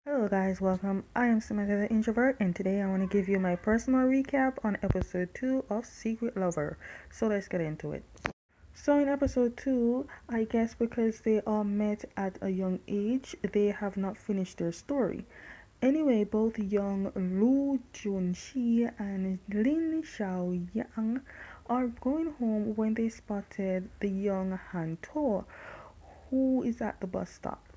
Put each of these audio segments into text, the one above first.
Hello guys, welcome. I am Samantha the Introvert and today I want to give you my personal recap on episode 2 of Secret Lover. So let's get into it. So in episode 2, I guess because they all met at a young age, they have not finished their story. Anyway, both young Lu Jun Xi and Lin Xiaoyang are going home when they spotted the young Han To, who is at the bus stop.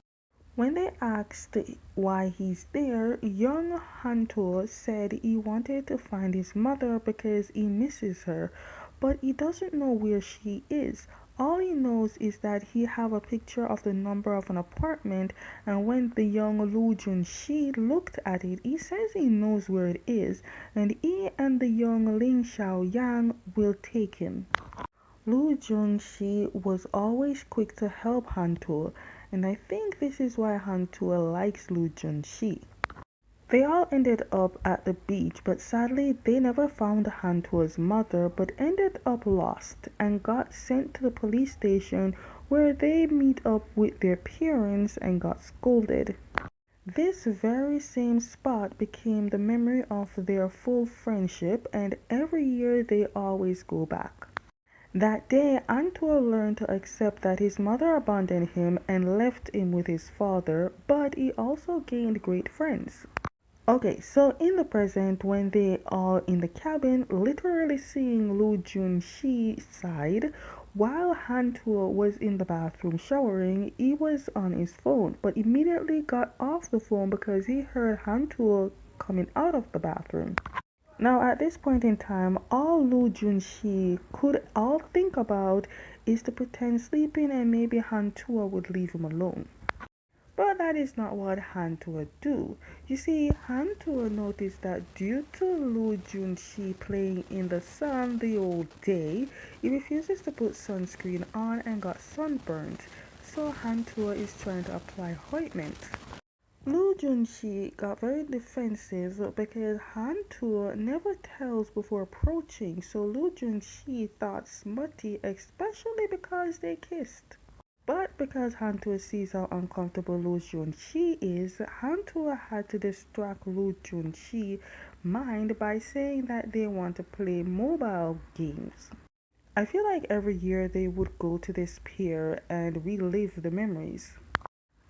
When they asked why he's there, young Hunter said he wanted to find his mother because he misses her, but he doesn't know where she is. All he knows is that he have a picture of the number of an apartment, and when the young Lu Jun Xi looked at it, he says he knows where it is, and he and the young Lin Xiaoyang will take him. Lu Jun Xi was always quick to help Hantu, and I think this is why Hantu likes Lu Jun Xi. They all ended up at the beach, but sadly they never found Hantu's mother but ended up lost and got sent to the police station where they meet up with their parents and got scolded. This very same spot became the memory of their full friendship, and every year they always go back. That day, Antoine learned to accept that his mother abandoned him and left him with his father, but he also gained great friends. Okay, so in the present, when they are in the cabin, literally seeing Lu Jun Xi's side, while Hantua was in the bathroom showering, he was on his phone, but immediately got off the phone because he heard Hantua coming out of the bathroom. Now, at this point in time, all Lu Junxi could all think about is to pretend sleeping and maybe Hantua would leave him alone. But that is not what Hantua do. You see, Hantua noticed that due to Lu Junxi playing in the sun the whole day, he refuses to put sunscreen on and got sunburned. So Hantua is trying to apply ointment. Lu Junxi got very defensive because Han Tu never tells before approaching, so Lu Junxi thought smutty, especially because they kissed. But because Han Tu sees how uncomfortable Lu Junxi is, Han Tu had to distract Lu Junxi's mind by saying that they want to play mobile games. I feel like every year they would go to this pier and relive the memories.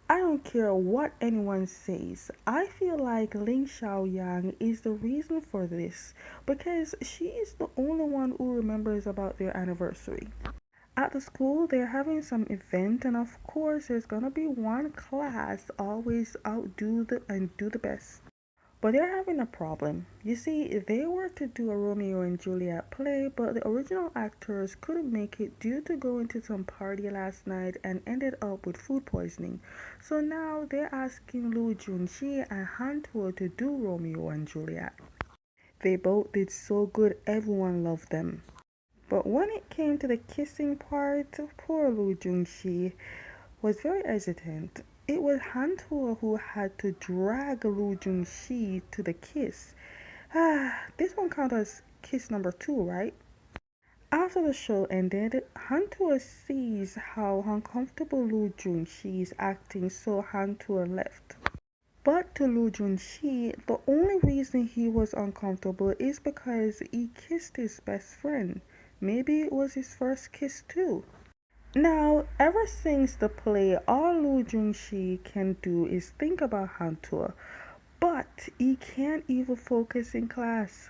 I don't care what anyone says. I feel like Ling Xiaoyang is the reason for this because she is the only one who remembers about their anniversary. At the school, they're having some event, and of course, there's gonna be one class always outdo and do the best. But they're having a problem. You see, they were to do a Romeo and Juliet play, but the original actors couldn't make it due to going to some party last night and ended up with food poisoning. So now they're asking Lu Junxi and Han Tuo to do Romeo and Juliet. They both did so good, everyone loved them. But when it came to the kissing part, poor Lu Junxi was very hesitant. It was Hantua who had to drag Lu Junxi to the kiss. This one counts as kiss number 2, right? After the show ended, Hantua sees how uncomfortable Lu Junxi is acting, so Hantua left. But to Lu Junxi, the only reason he was uncomfortable is because he kissed his best friend. Maybe it was his first kiss too. Now, ever since the play, all Lu Junxi can do is think about Hantua, but he can't even focus in class.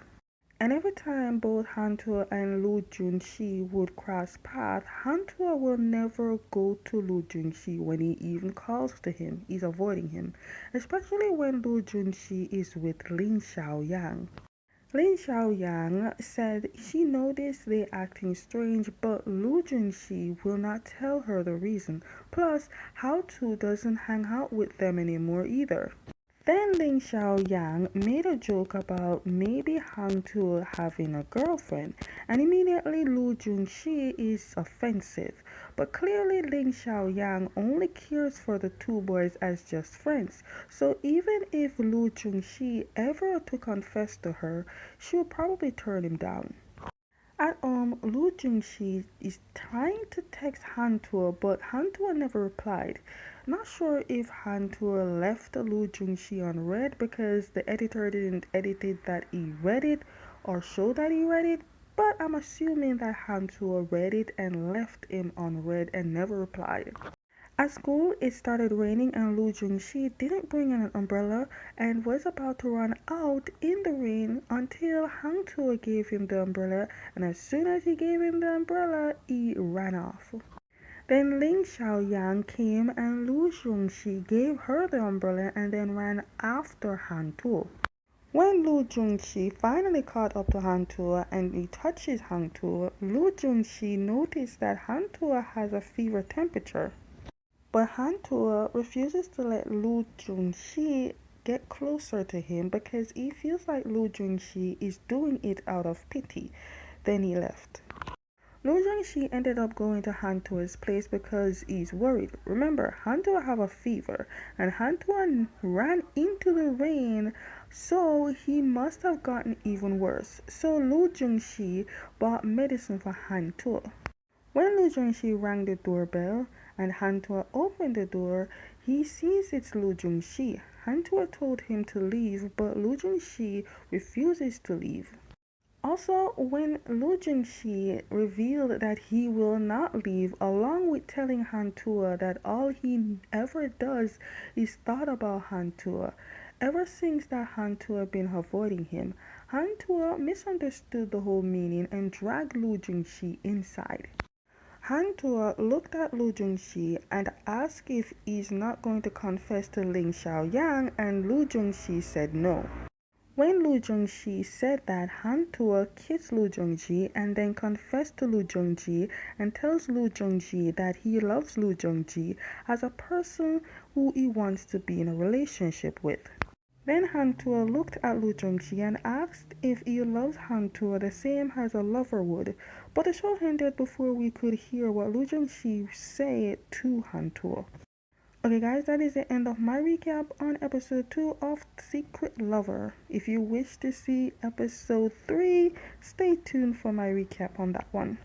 And every time both Hantua and Lu Junxi would cross paths, Hantua will never go to Lu Junxi when he even calls to him. He's avoiding him, especially when Lu Junxi is with Lin Xiaoyang. Lin Xiaoyang said she noticed they acting strange, but Lu Junxi will not tell her the reason. Plus, How To doesn't hang out with them anymore either. Then Lin Xiaoyang made a joke about maybe Han Tu having a girlfriend, and immediately Lu Junxi is offensive. But clearly Lin Xiaoyang only cares for the two boys as just friends, so even if Lu Junxi ever to confess to her, she would probably turn him down. At Lu Junxi is trying to text Hantua, but Hantua never replied. Not sure if Hantua left Lu Jun Xi unread because the editor didn't edit it that he read it or show that he read it, but I'm assuming that Hantua read it and left him unread and never replied. At school, it started raining and Lu Jun Xi didn't bring an umbrella and was about to run out in the rain until Hantua gave him the umbrella, and as soon as he gave him the umbrella, he ran off. Then Ling Xiaoyang came and Lu Jun-Xi gave her the umbrella and then ran after Han Tu. When Lu Jun-Xi finally caught up to Han Tu and he touches Han Tu, Lu Jun-Xi noticed that Han Tu has a fever temperature. But Han Tu refuses to let Lu Jun-Xi get closer to him because he feels like Lu Jun-Xi is doing it out of pity. Then he left. Lu Jun Xi ended up going to Hantua's place because he's worried. Remember, Hantua have a fever, and Hantua ran into the rain, so he must have gotten even worse. So Lu Jun Xi bought medicine for Hantua. When Lu Jun Xi rang the doorbell and Hantua opened the door, he sees it's Lu Jun Xi. Hantua told him to leave, but Lu Jun Xi refuses to leave. Also, when Lu Jun Xi revealed that he will not leave, along with telling Hantua that all he ever does is thought about Hantua, ever since that Hantua been avoiding him, Hantua misunderstood the whole meaning and dragged Lu Jun Xi inside. Hantua looked at Lu Jun Xi and asked if he's not going to confess to Ling Xiaoyang, and Lu Jun Xi said no. When Lu Jun Xi said that, Hantua kissed Lu Jun Xi and then confessed to Lu Jun Xi and tells Lu Jun Xi that he loves Lu Jun Xi as a person who he wants to be in a relationship with. Then Hantua looked at Lu Jun Xi and asked if he loves Hantua the same as a lover would, but the show ended before we could hear what Lu Jun Xi said to Hantua. Okay guys, that is the end of my recap on episode 2 of Secret Lover. If you wish to see episode 3, stay tuned for my recap on that one.